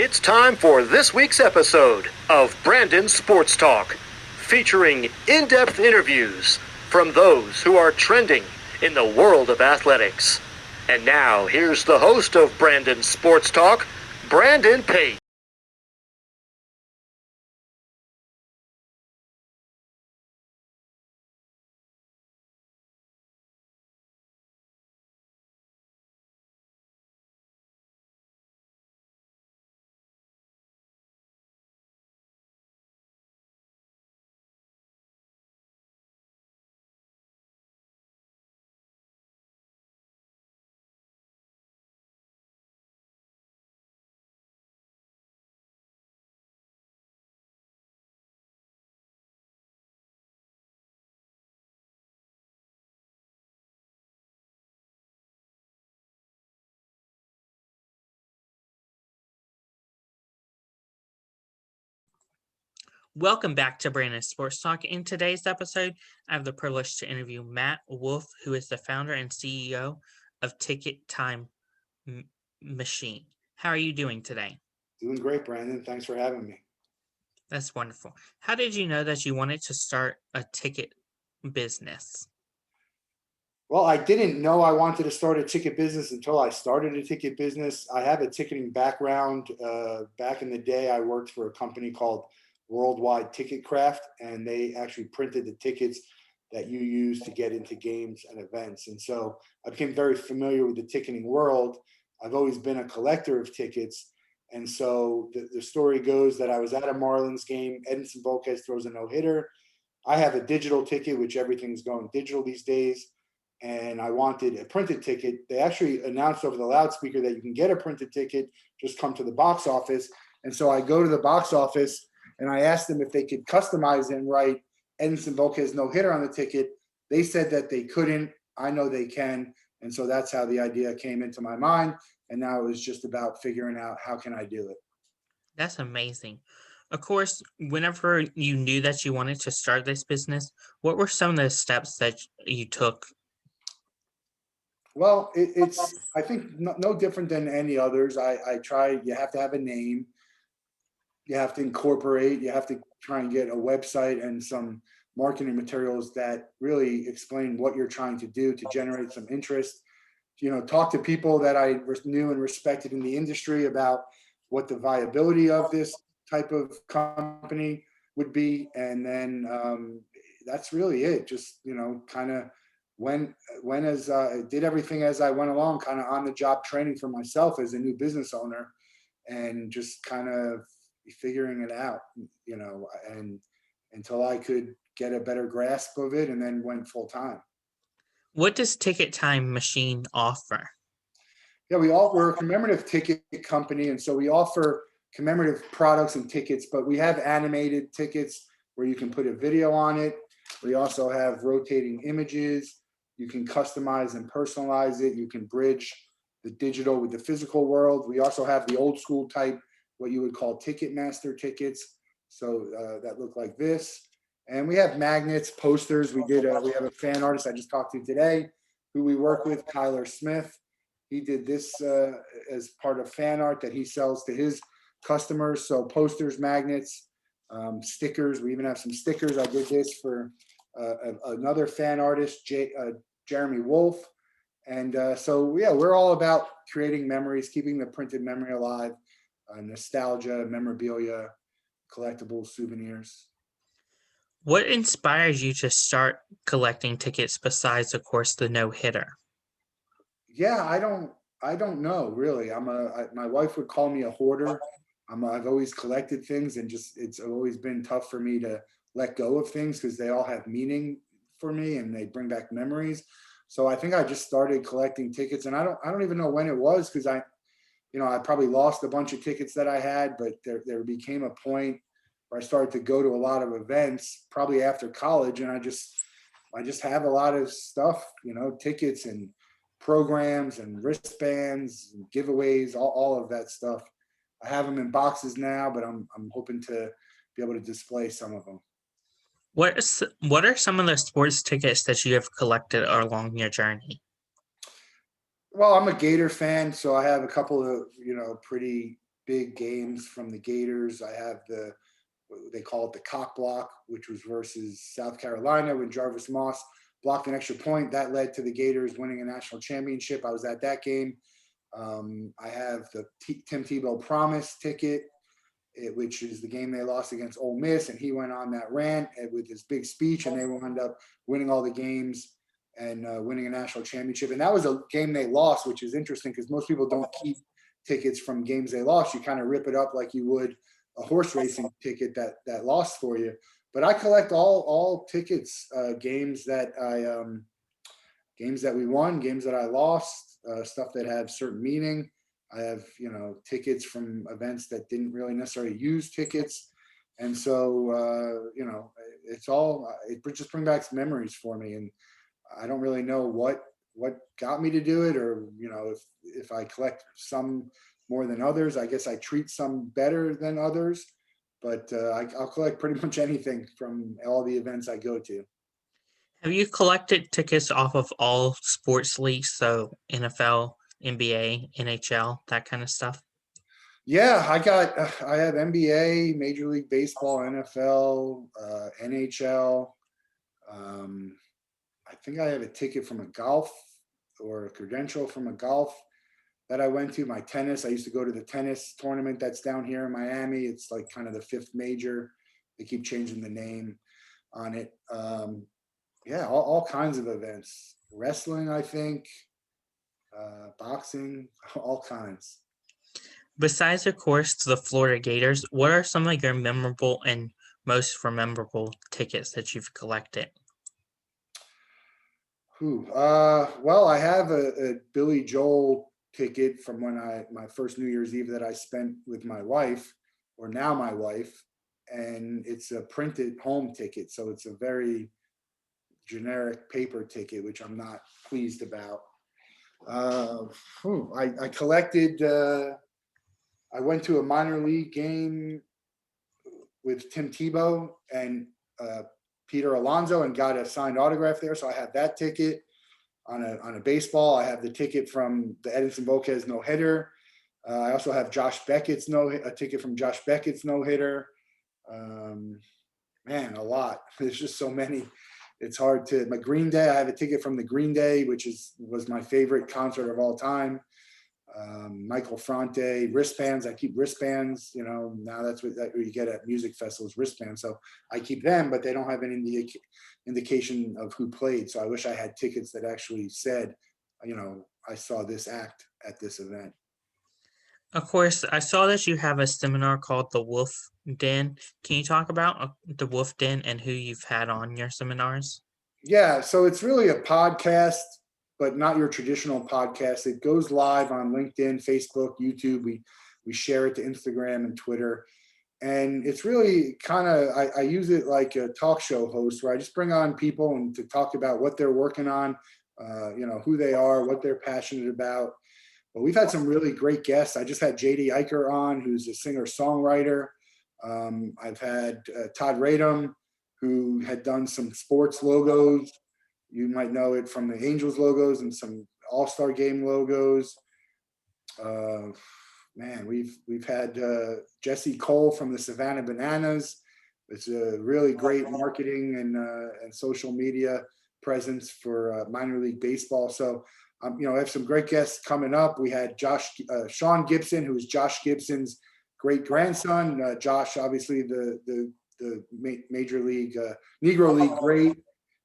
It's time for this week's episode of Brandon Sports Talk, featuring in-depth interviews from those who are trending in the world of athletics. And now, here's the host of Brandon Sports Talk, Brandon Pate. Welcome back to Brandon Sports Talk. In today's episode, I have the privilege to interview Matt Wolff, who is the founder and CEO of Ticket Time Machine. How are you doing today? Doing great, Brandon. Thanks for having me. That's wonderful. How did you know that you wanted to start a ticket business? Well, I didn't know I wanted to start a ticket business until I started a ticket business. I have a ticketing background. Back in the day, I worked for a company called Worldwide Ticket Craft, and they actually printed the tickets that you use to get into games and events. And so I became very familiar with the ticketing world. I've always been a collector of tickets. And so the story goes that I was at a Marlins game. Edinson Volquez throws a no-hitter. I have a digital ticket, which everything's going digital these days. And I wanted a printed ticket. They actually announced over the loudspeaker that you can get a printed ticket, just come to the box office. And so I go to the box office and I asked them if they could customize and write Edinson Volquez no-hitter on the ticket. They said that they couldn't. I know they can. And so that's how the idea came into my mind. And now it was just about figuring out how can I do it. That's amazing. Of course, whenever you knew that you wanted to start this business, what were some of the steps that you took? Well, it's I think no different than any others. I try. You have to have a name. You have to incorporate. You have to try and get a website and some marketing materials that really explain what you're trying to do to generate some interest. Talk to people that I knew and respected in the industry about what the viability of this type of company would be, and then that's really it. Just kind of when as did everything as I went along, kind of on the job training for myself as a new business owner, and just kind of figuring it out, and until I could get a better grasp of it, and then went full time. What does Ticket Time Machine offer? Yeah, we're a commemorative ticket company, and so we offer commemorative products and tickets, but we have animated tickets where you can put a video on it. We also have rotating images. You can customize and personalize it. You can bridge the digital with the physical world. We also have the old school type, what you would call Ticketmaster tickets. So that look like this. And we have magnets, posters. We have a fan artist I just talked to today who we work with, Kyler Smith. He did this as part of fan art that he sells to his customers. So posters, magnets, stickers. We even have some stickers. I did this for another fan artist, Jeremy Wolff. And we're all about creating memories, keeping the printed memory alive, nostalgia, memorabilia, collectibles, souvenirs. What inspires you to start collecting tickets besides, of course, the no-hitter? Yeah, I don't know really. My wife would call me a hoarder. I've always collected things, and it's always been tough for me to let go of things because they all have meaning for me and they bring back memories. So I think I just started collecting tickets, and I don't even know when it was, because I probably lost a bunch of tickets that I had, but there became a point where I started to go to a lot of events, probably after college, and I just have a lot of stuff, tickets and programs and wristbands and giveaways, all of that stuff. I have them in boxes now, but I'm hoping to be able to display some of them. What are some of the sports tickets that you have collected along your journey? Well, I'm a Gator fan, so I have a couple of pretty big games from the Gators. I have they call it the cock block, which was versus South Carolina when Jarvis Moss blocked an extra point. That led to the Gators winning a national championship. I was at that game. I have the Tim Tebow Promise ticket, which is the game they lost against Ole Miss, and he went on that rant with his big speech, and they wound up winning all the games and winning a national championship. And that was a game they lost, which is interesting because most people don't keep tickets from games they lost. You kind of rip it up like you would a horse racing ticket that lost for you. But I collect all tickets, games that we won, games that I lost, stuff that have certain meaning. I have, tickets from events that didn't really necessarily use tickets. And so, it just brings back memories for me. And I don't really know what got me to do it, or, if I collect some more than others. I guess I treat some better than others, but I'll collect pretty much anything from all the events I go to. Have you collected tickets off of all sports leagues, so NFL, NBA, NHL, that kind of stuff? Yeah, I have NBA, Major League Baseball, NFL, NHL. I think I have a ticket from a golf, or a credential from a golf that I went to. My tennis, I used to go to the tennis tournament that's down here in Miami. It's like kind of the 5th major. They keep changing the name on it. Yeah, all kinds of events. Wrestling, I think, boxing, all kinds. Besides, of course, the Florida Gators, what are some of your memorable and most memorable tickets that you've collected? Well, I have a Billy Joel ticket from my first New Year's Eve that I spent with my wife, or now my wife, and it's a printed home ticket, so it's a very generic paper ticket, which I'm not pleased about. I collected. I went to a minor league game with Tim Tebow and Peter Alonso and got a signed autograph there, so I have that ticket. On a baseball, I have the ticket from the Edinson Volquez no hitter. I also have a ticket from Josh Beckett's no hitter. Man, a lot. There's just so many. It's hard to. My Green Day, I have a ticket from the Green Day, which was my favorite concert of all time. Michael Fronte, wristbands. I keep wristbands. Now that's what you get at music festivals, wristbands. So I keep them, but they don't have any indication of who played. So I wish I had tickets that actually said, I saw this act at this event. Of course, I saw that you have a seminar called the Wolff Den. Can you talk about the Wolff Den and who you've had on your seminars? Yeah, so it's really a podcast, but not your traditional podcast. It goes live on LinkedIn, Facebook, YouTube. We share it to Instagram and Twitter. And it's really kind of, I use it like a talk show host, where I just bring on people and to talk about what they're working on, who they are, what they're passionate about. But we've had some really great guests. I just had JD Eicher on, who's a singer-songwriter. I've had Todd Radom, who had done some sports logos. You might know it from the Angels logos and some All-Star Game logos. Man, we've had Jesse Cole from the Savannah Bananas. It's a really great marketing and social media presence for minor league baseball. So, I have some great guests coming up. We had Sean Gibson, who is Josh Gibson's great grandson. Josh, obviously the major league Negro League great.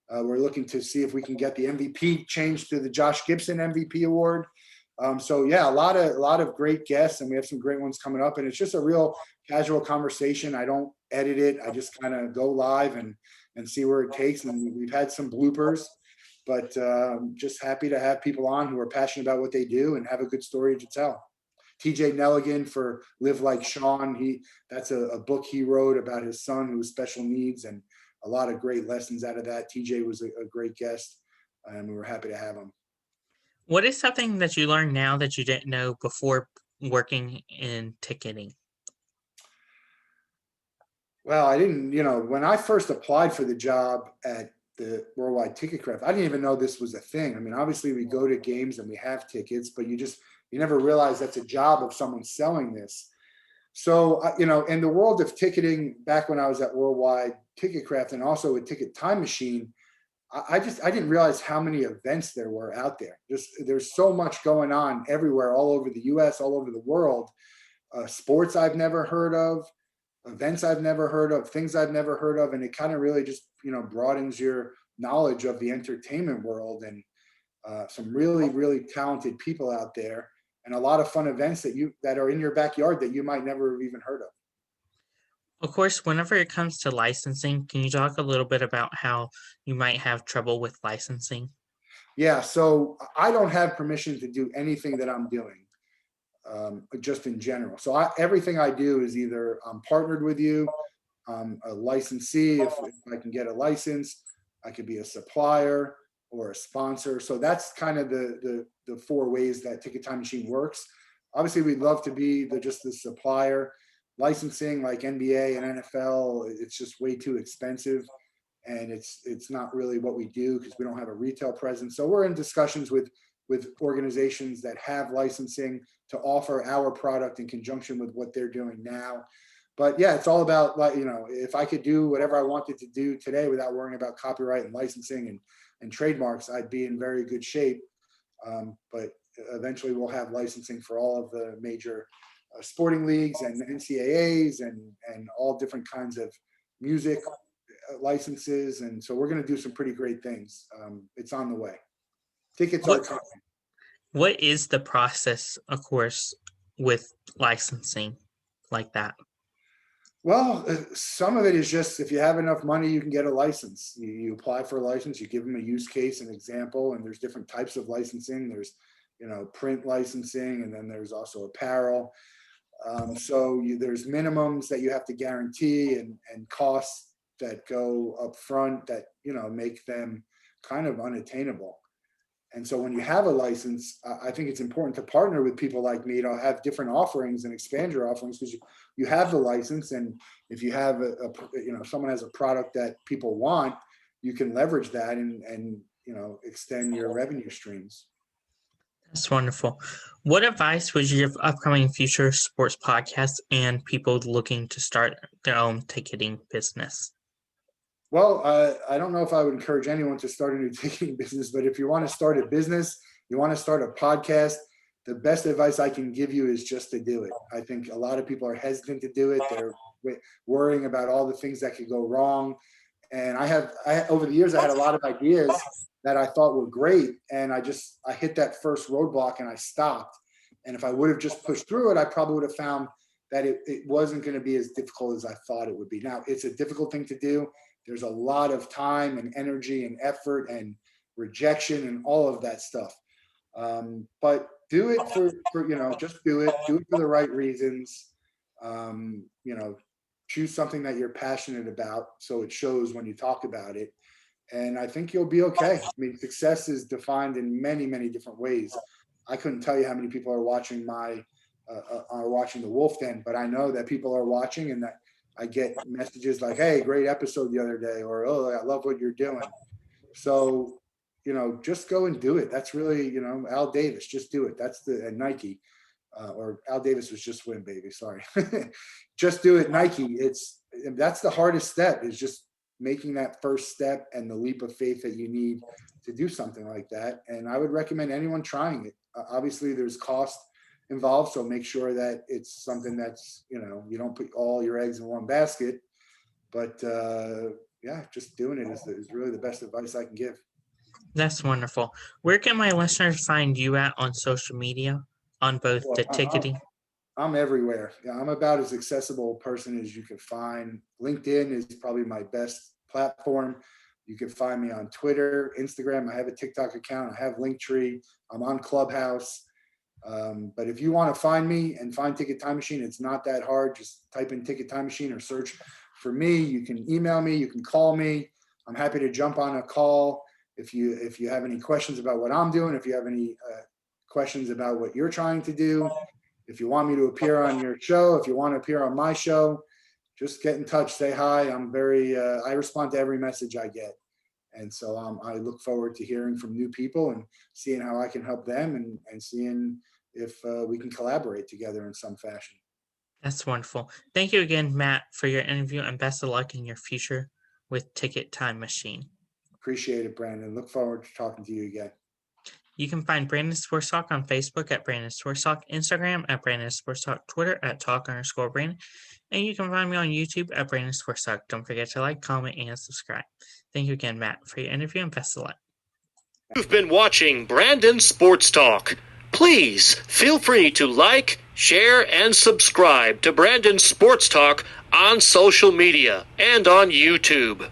We're looking to see if we can get the MVP changed to the Josh Gibson MVP award. So yeah, a lot of great guests, and we have some great ones coming up. And it's just a real casual conversation. I don't edit it. I just kind of go live and see where it takes. And we've had some bloopers, but just happy to have people on who are passionate about what they do and have a good story to tell. TJ Nelligan for Live Like Sean. That's a book he wrote about his son who has special needs, and a lot of great lessons out of that. TJ was a great guest, and we were happy to have him. What is something that you learned now that you didn't know before working in ticketing? Well, I didn't, when I first applied for the job at the Worldwide Ticket Craft, I didn't even know this was a thing. I mean, obviously we go to games and we have tickets, but you never realize that's a job of someone selling this. So, in the world of ticketing, back when I was at Worldwide Ticketcraft and also with Ticket Time Machine, I didn't realize how many events there were out there. There's so much going on everywhere, all over the US, all over the world. Sports I've never heard of, events I've never heard of, things I've never heard of. And it kind of really just, broadens your knowledge of the entertainment world, and some really, really talented people out there, and a lot of fun events that are in your backyard that you might never have even heard of. Of course, whenever it comes to licensing, can you talk a little bit about how you might have trouble with licensing? Yeah, so I don't have permission to do anything that I'm doing, just in general. So everything I do is either I'm partnered with you, I'm a licensee if I can get a license, I could be a supplier or a sponsor. So that's kind of the four ways that Ticket Time Machine works. Obviously, we'd love to be just the supplier. Licensing like NBA and NFL, it's just way too expensive, and it's not really what we do because we don't have a retail presence. So we're in discussions with organizations that have licensing to offer our product in conjunction with what they're doing now. But yeah, it's all about, like, if I could do whatever I wanted to do today without worrying about copyright and licensing and trademarks, I'd be in very good shape. But eventually we'll have licensing for all of the major sporting leagues and NCAAs and all different kinds of music licenses. And so we're going to do some pretty great things. It's on the way. Tickets are coming. What is the process, of course, with licensing like that? Well, some of it is just, if you have enough money, you can get a license. You apply for a license, you give them a use case, an example, and there's different types of licensing. There's, print licensing, and then there's also apparel. So there's minimums that you have to guarantee, and costs that go up front that, make them kind of unattainable. And so when you have a license, I think it's important to partner with people like me to have different offerings and expand your offerings, because you have the license. And if you have someone has a product that people want, you can leverage that and extend your revenue streams. That's wonderful. What advice would you give upcoming future sports podcasts and people looking to start their own ticketing business? Well, I don't know if I would encourage anyone to start a new ticketing business, but if you want to start a business, you want to start a podcast, the best advice I can give you is just to do it. I think a lot of people are hesitant to do it. They're worrying about all the things that could go wrong. And over the years, I had a lot of ideas that I thought were great. And I hit that first roadblock and I stopped. And if I would have just pushed through it, I probably would have found that it wasn't going to be as difficult as I thought it would be. Now, it's a difficult thing to do. There's a lot of time and energy and effort and rejection and all of that stuff. But do it for just do it for the right reasons. Choose something that you're passionate about, so it shows when you talk about it. And I think you'll be okay. I mean, success is defined in many, many different ways. I couldn't tell you how many people are watching the Wolff Den, but I know that people are watching, and that I get messages like, "Hey, great episode the other day," or, "Oh, I love what you're doing." So, just go and do it. That's really, Al Davis, just do it. That's and Nike, or Al Davis was just win, baby. Sorry. Just do it, Nike. That's the hardest step, is just making that first step and the leap of faith that you need to do something like that. And I would recommend anyone trying it. Obviously, there's cost involved, so make sure that it's something that's, you don't put all your eggs in one basket. But yeah, just doing it is really the best advice I can give. That's wonderful. Where can my listeners find you at on social media, on both the ticketing? I'm everywhere. Yeah, I'm about as accessible person as you can find. LinkedIn is probably my best platform. You can find me on Twitter, Instagram. I have a TikTok account. I have Linktree. I'm on Clubhouse. But if you want to find me and find Ticket Time Machine, it's not that hard. Just type in Ticket Time Machine or search for me. You can email me. You can call me. I'm happy to jump on a call if you have any questions about what I'm doing. If you have any questions about what you're trying to do. If you want me to appear on your show, if you want to appear on my show, just get in touch, say hi. I respond to every message I get. And so I look forward to hearing from new people and seeing how I can help them, and seeing if we can collaborate together in some fashion. That's wonderful. Thank you again, Matt, for your interview, and best of luck in your future with Ticket Time Machine. Appreciate it, Brandon. Look forward to talking to you again. You can find Brandon Sports Talk on Facebook at Brandon Sports Talk, Instagram at Brandon Sports Talk, Twitter at Talk_Brandon, and you can find me on YouTube at Brandon Sports Talk. Don't forget to like, comment, and subscribe. Thank you again, Matt, for your interview, and best of luck. You've been watching Brandon Sports Talk. Please feel free to like, share, and subscribe to Brandon Sports Talk on social media and on YouTube.